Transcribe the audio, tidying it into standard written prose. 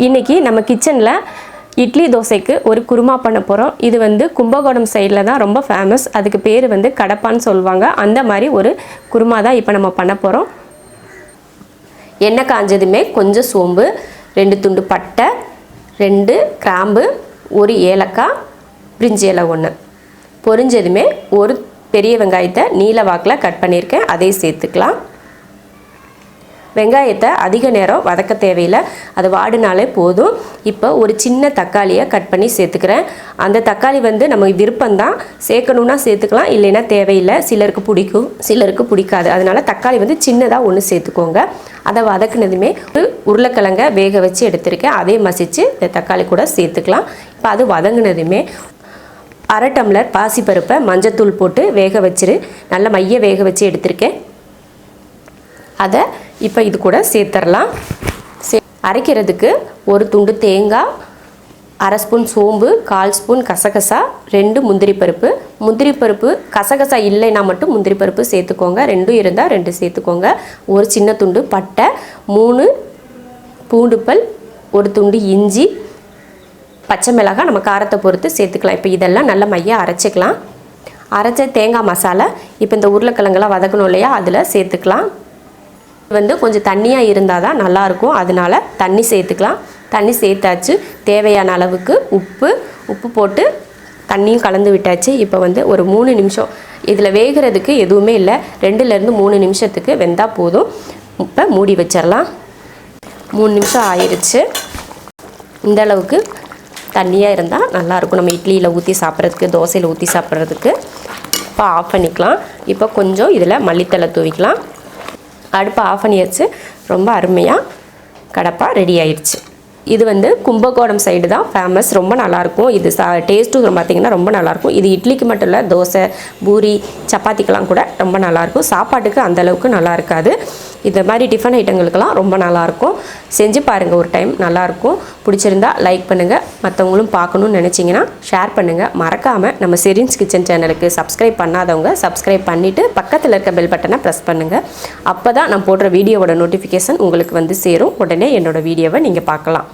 இன்றைக்கி நம்ம கிச்சனில் இட்லி தோசைக்கு ஒரு குருமா பண்ண போகிறோம். இது வந்து கும்பகோணம் சைடில் தான் ரொம்ப ஃபேமஸ். அதுக்கு பேர் வந்து கடப்பான்னு சொல்லுவாங்க. அந்த மாதிரி ஒரு குருமா தான் இப்போ நம்ம பண்ண போகிறோம். எண்ணெய் காஞ்சதுமே கொஞ்சம் சோம்பு, 2 துண்டு பட்டை, 2 கிராம்பு, 1 ஏலக்காய், பிரிஞ்சி இலை 1 பொரிஞ்சதுமே ஒரு பெரிய வெங்காயத்தை நீல வாக்கில் கட் பண்ணியிருக்கேன், அதையும் சேர்த்துக்கலாம். வெங்காயத்தை அதிக நேரம் வதக்க தேவையில்லை, அது வாடினாலே போதும். இப்போ ஒரு சின்ன தக்காளியை கட் பண்ணி சேர்த்துக்கிறேன். அந்த தக்காளி வந்து நம்ம விருப்பம்தான், சேர்க்கணுன்னா சேர்த்துக்கலாம், இல்லைன்னா தேவையில்லை. சிலருக்கு பிடிக்கும், சிலருக்கு பிடிக்காது. அதனால் தக்காளி வந்து சின்னதாக 1 சேர்த்துக்கோங்க. அதை வதக்குனதுமே உருளைக்கிழங்க வேக வச்சு எடுத்திருக்கேன், அதே மசித்து இந்த தக்காளி கூட சேர்த்துக்கலாம். இப்போ அது வதங்கினதுமே 1/2 டம்ளர் பாசிப்பருப்பை மஞ்சத்தூள் போட்டு வேக வச்சிரு, நல்ல மைய வேக வச்சு எடுத்திருக்கேன். அதை இப்போ இது கூட சேர்த்துடலாம். அரைக்கிறதுக்கு 1 துண்டு தேங்காய், 1/2 ஸ்பூன் சோம்பு, 1/4 ஸ்பூன் கசகசா, 2 முந்திரி பருப்பு. முந்திரி பருப்பு கசகசா இல்லைன்னா மட்டும் முந்திரி பருப்பு சேர்த்துக்கோங்க, 2 இருந்தால் 2 சேர்த்துக்கோங்க. ஒரு சின்ன துண்டு பட்டை, 3 பூண்டு பல், 1 துண்டு இஞ்சி, பச்சை மிளகாய் நம்ம காரத்தை பொறுத்து சேர்த்துக்கலாம். இப்போ இதெல்லாம் நல்லா மையாக அரைச்சிக்கலாம். அரைச்ச தேங்காய் மசாலா இப்போ இந்த உருளைக்கிழங்கெல்லாம் வதக்கணும் இல்லையா, அதில் சேர்த்துக்கலாம். வந்து கொஞ்சம் தண்ணியாக இருந்தால் தான் நல்லாயிருக்கும், அதனால் தண்ணி சேர்த்துக்கலாம். தண்ணி சேர்த்தாச்சு. தேவையான அளவுக்கு உப்பு போட்டு தண்ணியும் கலந்து விட்டாச்சு. இப்போ வந்து ஒரு 3 நிமிஷம் இதில் வேகிறதுக்கு எதுவுமே இல்லை, 2லேருந்து 3 நிமிஷத்துக்கு வெந்தால் போதும். இப்போ மூடி வச்சிடலாம். 3 நிமிஷம் ஆயிடுச்சு. இந்த அளவுக்கு தண்ணியாக இருந்தால் நல்லாயிருக்கும், நம்ம இட்லியில் ஊற்றி சாப்பிட்றதுக்கு, தோசையில் ஊற்றி சாப்பிட்றதுக்கு. இப்போ ஆஃப் பண்ணிக்கலாம். இப்போ கொஞ்சம் இதில் மல்லித்தலை தூவிக்கலாம். அடுப்பை ஆஃப் பண்ணியாச்சு. ரொம்ப அருமையாக கடப்பா ரெடி ஆயிடுச்சு. இது வந்து கும்பகோணம் சைடு தான் ஃபேமஸ், ரொம்ப நல்லாயிருக்கும். இது டேஸ்ட்டும் பார்த்திங்கன்னா ரொம்ப நல்லாயிருக்கும். இது இட்லிக்கு மட்டும் இல்லை, தோசை, பூரி, சப்பாத்திக்கெலாம் கூட ரொம்ப நல்லாயிருக்கும். சாப்பாட்டுக்கு அந்தளவுக்கு நல்லா இருக்காது. இந்த மாதிரி டிஃபன் ஐட்டங்களுக்கெல்லாம் ரொம்ப நல்லாயிருக்கும். செஞ்சு பாருங்கள் ஒரு டைம், நல்லாயிருக்கும். பிடிச்சிருந்தா லைக் பண்ணுங்கள், மற்றவங்களும் பார்க்கணுன்னு நினச்சிங்கன்னா ஷேர் பண்ணுங்கள். மறக்காமல் நம்ம ஷெரின்ஸ் கிச்சன் சேனலுக்கு சப்ஸ்கிரைப் பண்ணாதவங்க சப்ஸ்கிரைப் பண்ணிவிட்டு பக்கத்தில் இருக்க பெல் பட்டனை ப்ரெஸ் பண்ணுங்கள். அப்போ தான் நான் போடுற வீடியோவோட நோட்டிஃபிகேஷன் உங்களுக்கு வந்து சேரும். உடனே என்னோடய வீடியோவை நீங்கள் பார்க்கலாம்.